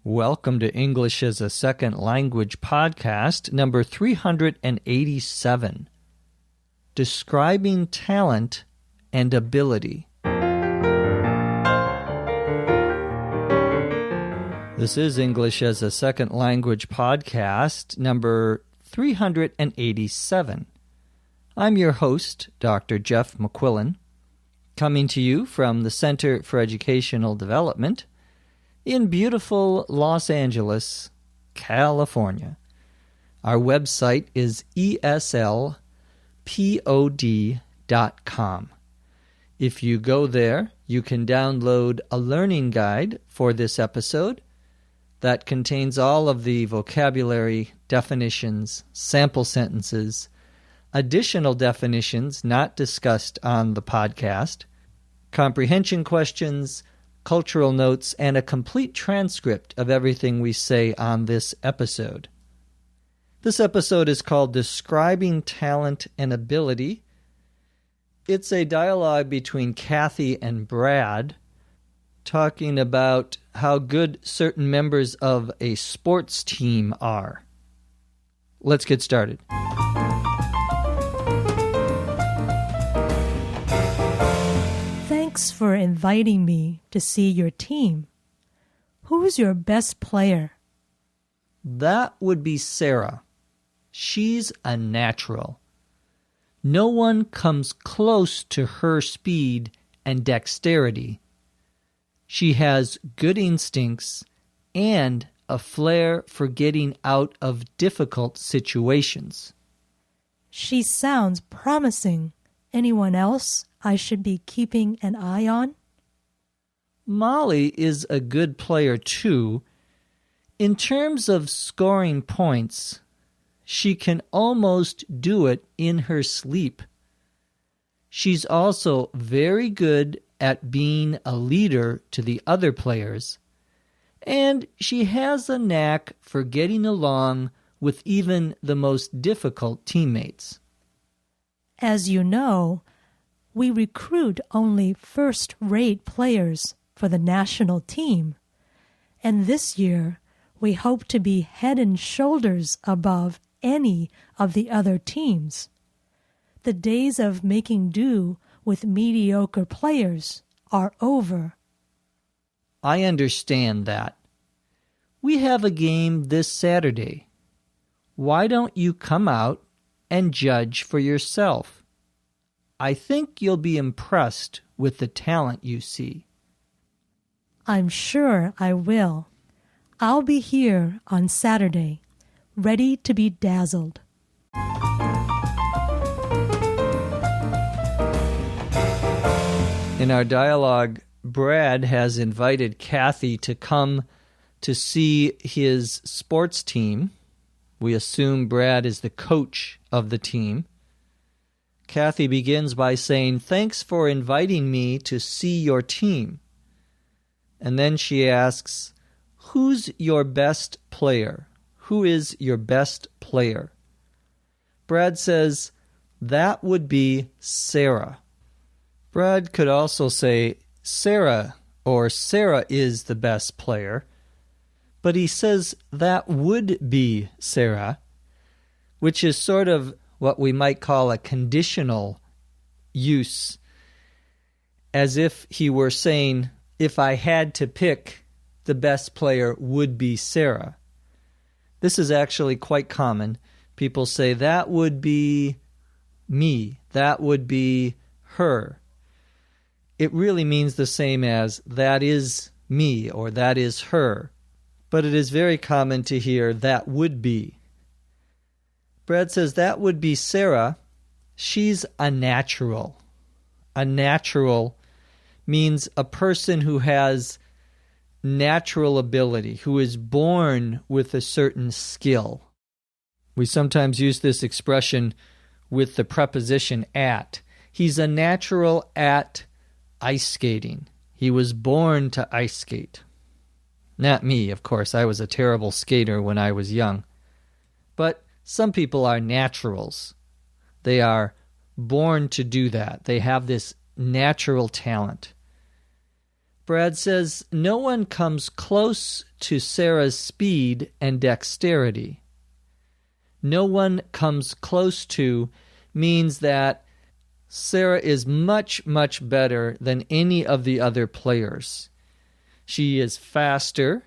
Welcome to English as a Second Language podcast, number 387, Describing Talent and Ability. This is English as a Second Language podcast, number 387. I'm your host, Dr. Jeff McQuillan, coming to you from the Center for Educational Development in beautiful Los Angeles, California. Our website is eslpod.com. If you go there, you can download a learning guide for this episode that contains all of the vocabulary, definitions, sample sentences, additional definitions not discussed on the podcast, comprehension questions, cultural notes, and a complete transcript of everything we say on this episode. This episode is called Describing Talent and Ability. It's a dialogue between Kathy and Brad, talking about how good certain members of a sports team are. Let's get started. Thanks for inviting me to see your team. Who's your best player? That would be Sarah. She's a natural. No one comes close to her speed and dexterity. She has good instincts and a flair for getting out of difficult situations. She sounds promising. Anyone else I should be keeping an eye on? Molly is a good player too. In terms of scoring points, she can almost do it in her sleep. She's also very good at being a leader to the other players, and she has a knack for getting along with even the most difficult teammates. As you know, we recruit only first-rate players for the national team, and this year we hope to be head and shoulders above any of the other teams. The days of making do with mediocre players are over. I understand that. We have a game this Saturday. Why don't you come out and judge for yourself? I think you'll be impressed with the talent you see. I'm sure I will. I'll be here on Saturday, ready to be dazzled. In our dialogue, Brad has invited Kathy to come to see his sports team. We assume Brad is the coach of the team. Kathy begins by saying, "Thanks for inviting me to see your team." And then she asks, "Who's your best player? Who is your best player?" Brad says, "That would be Sarah." Brad could also say Sarah or Sarah is the best player, but he says that would be Sarah, which is sort of what we might call a conditional use, as if he were saying, if I had to pick, the best player would be Sarah. This is actually quite common. People say, that would be me, that would be her. It really means the same as that is me or that is her, but it is very common to hear that would be. Brad says that would be Sarah. She's a natural. A natural means a person who has natural ability, who is born with a certain skill. We sometimes use this expression with the preposition at. He's a natural at ice skating. He was born to ice skate. Not me, of course. I was a terrible skater when I was young. But some people are naturals. They are born to do that. They have this natural talent. Brad says, no one comes close to Sarah's speed and dexterity. No one comes close to means that Sarah is much, much better than any of the other players. She is faster.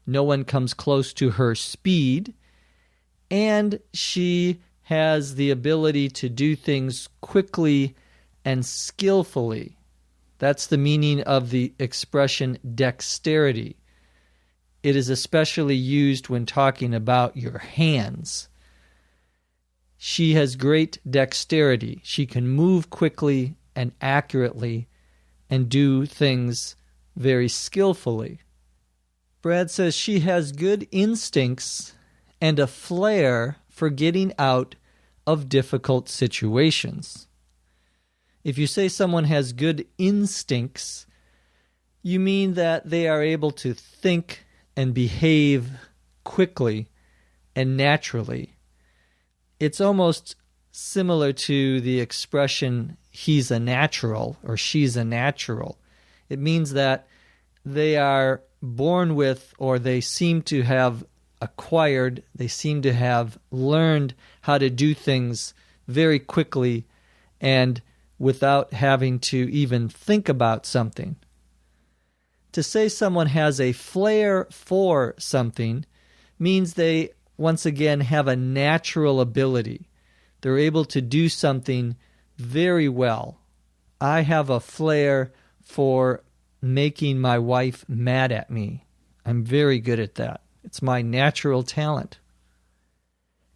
No one comes close to her speed. And she has the ability to do things quickly and skillfully. That's the meaning of the expression dexterity. It is especially used when talking about your hands. She has great dexterity. She can move quickly and accurately and do things very skillfully. Brad says she has good instincts and a flair for getting out of difficult situations. If you say someone has good instincts, you mean that they are able to think and behave quickly and naturally. It's almost similar to the expression, he's a natural or she's a natural. It means that they are born with, or they seem to have acquired, they seem to have learned how to do things very quickly and without having to even think about something. To say someone has a flair for something means they, once again, have a natural ability. They're able to do something very well. I have a flair for making my wife mad at me. I'm very good at that. It's my natural talent.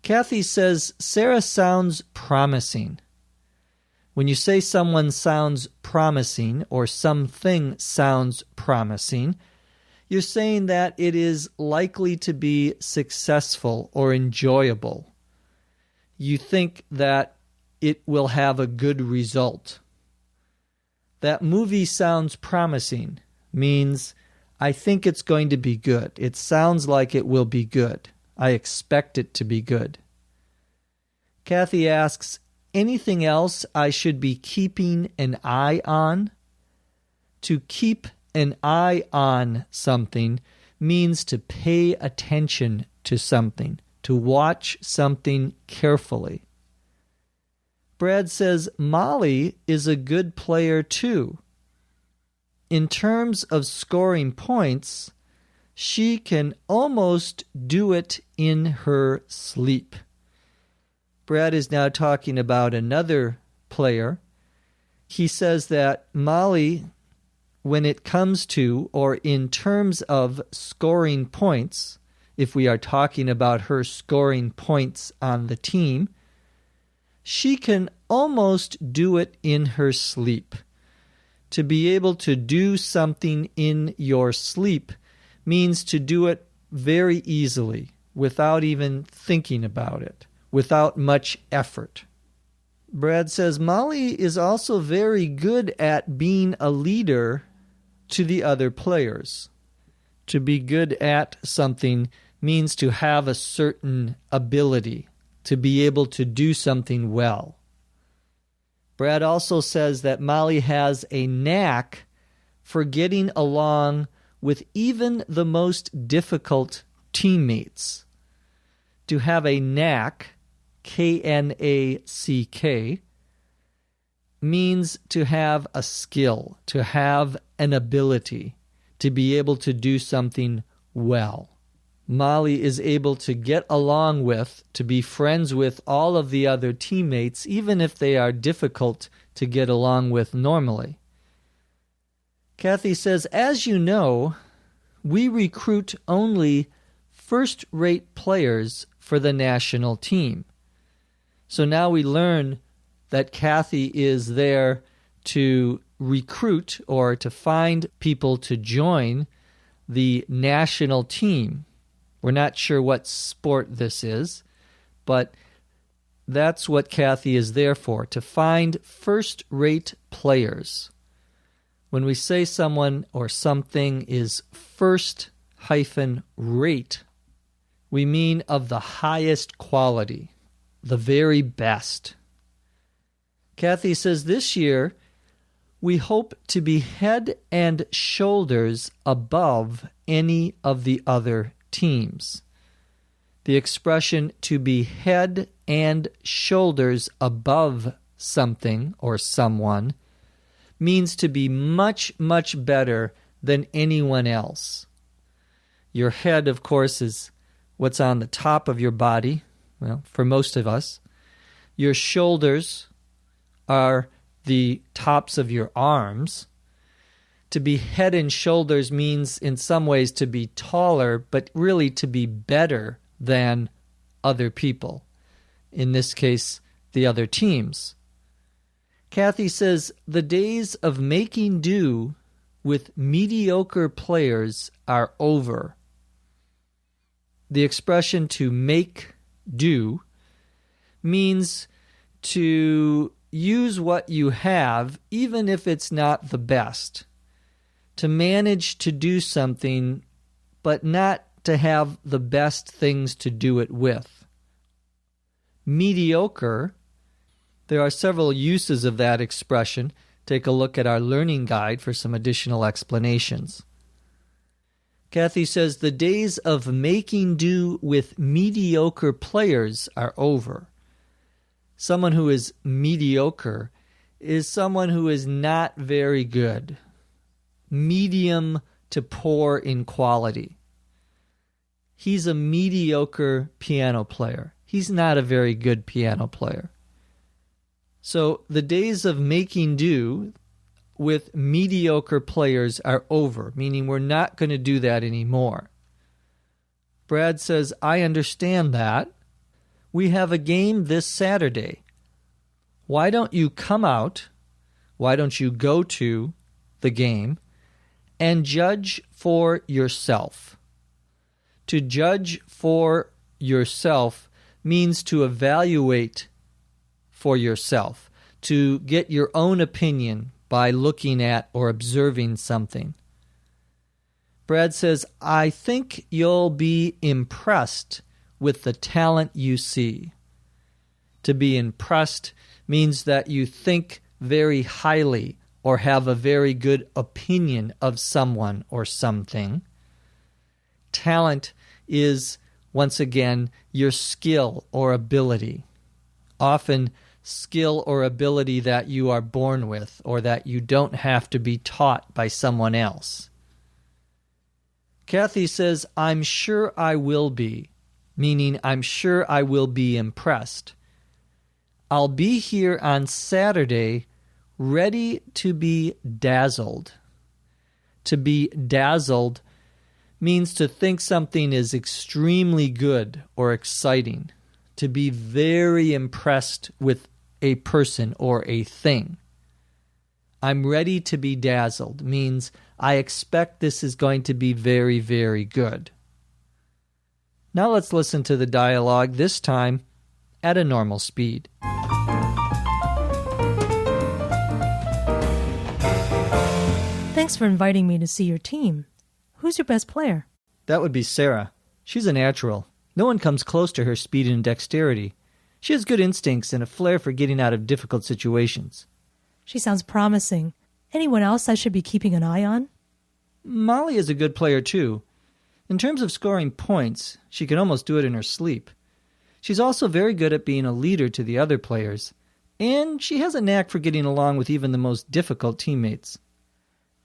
Kathy says, Sarah sounds promising. When you say someone sounds promising or something sounds promising, you're saying that it is likely to be successful or enjoyable. You think that it will have a good result. That movie sounds promising means I think it's going to be good. It sounds like it will be good. I expect it to be good. Kathy asks, anything else I should be keeping an eye on? To keep an eye on something means to pay attention to something, to watch something carefully. Brad says, Molly is a good player too. In terms of scoring points, she can almost do it in her sleep. Brad is now talking about another player. He says that Molly, when it comes to, or in terms of scoring points, if we are talking about her scoring points on the team, she can almost do it in her sleep. To be able to do something in your sleep means to do it very easily, without even thinking about it, without much effort. Brad says, Molly is also very good at being a leader to the other players. To be good at something means to have a certain ability, to be able to do something well. Brad also says that Molly has a knack for getting along with even the most difficult teammates. To have a knack, K-N-A-C-K, means to have a skill, to have an ability, to be able to do something well. Molly is able to get along with, to be friends with all of the other teammates, even if they are difficult to get along with normally. Kathy says, as you know, we recruit only first-rate players for the national team. So now we learn that Kathy is there to recruit or to find people to join the national team. We're not sure what sport this is, but that's what Kathy is there for, to find first-rate players. When we say someone or something is first-rate, we mean of the highest quality, the very best. Kathy says this year, we hope to be head and shoulders above any of the other teams. The expression to be head and shoulders above something or someone means to be much, much better than anyone else. Your head, of course, is what's on the top of your body, well, for most of us. Your shoulders are the tops of your arms. To be head and shoulders means in some ways to be taller, but really to be better than other people. In this case, the other teams. Kathy says, the days of making do with mediocre players are over. The expression to make do means to use what you have, even if it's not the best. To manage to do something, but not to have the best things to do it with. Mediocre, there are several uses of that expression. Take a look at our learning guide for some additional explanations. Kathy says, the days of making do with mediocre players are over. Someone who is mediocre is someone who is not very good. Medium to poor in quality. He's a mediocre piano player. He's not a very good piano player. So the days of making do with mediocre players are over, meaning we're not going to do that anymore. Brad says, I understand that. We have a game this Saturday. Why don't you come out? Why don't you go to the game and judge for yourself? To judge for yourself means to evaluate for yourself, to get your own opinion by looking at or observing something. Brad says, I think you'll be impressed with the talent you see. To be impressed means that you think very highly or have a very good opinion of someone or something. Talent is, once again, your skill or ability. Often skill or ability that you are born with or that you don't have to be taught by someone else. Kathy says, I'm sure I will be, meaning I'm sure I will be impressed. I'll be here on Saturday ready to be dazzled. To be dazzled means to think something is extremely good or exciting, to be very impressed with a person or a thing. I'm ready to be dazzled means I expect this is going to be very, very good. Now let's listen to the dialogue, this time at a normal speed. Thanks for inviting me to see your team. Who's your best player? That would be Sarah. She's a natural. No one comes close to her speed and dexterity. She has good instincts and a flair for getting out of difficult situations. She sounds promising. Anyone else I should be keeping an eye on? Molly is a good player, too. In terms of scoring points, she can almost do it in her sleep. She's also very good at being a leader to the other players, and she has a knack for getting along with even the most difficult teammates.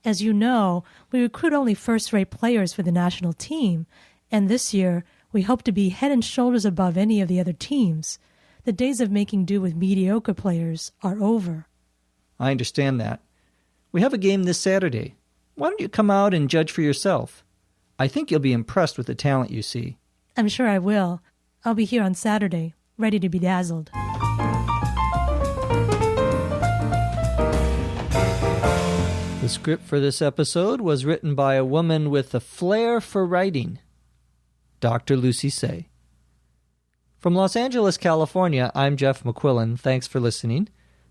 As you know, we recruit only first-rate players for the national team, and this year we hope to be head and shoulders above any of the other teams. The days of making do with mediocre players are over. I understand that. We have a game this Saturday. Why don't you come out and judge for yourself? I think you'll be impressed with the talent you see. I'm sure I will. I'll be here on Saturday, ready to be dazzled. The script for this episode was written by a woman with a flair for writing, Dr. Lucy Say. From Los Angeles, California, I'm Jeff McQuillan. Thanks for listening.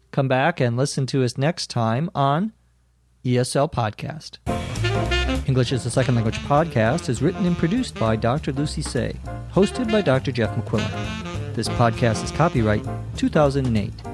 Come back and listen to us next time on ESL Podcast. English is a Second Language podcast is written and produced by Dr. Lucy Say, hosted by Dr. Jeff McQuillan. This podcast is copyright 2008.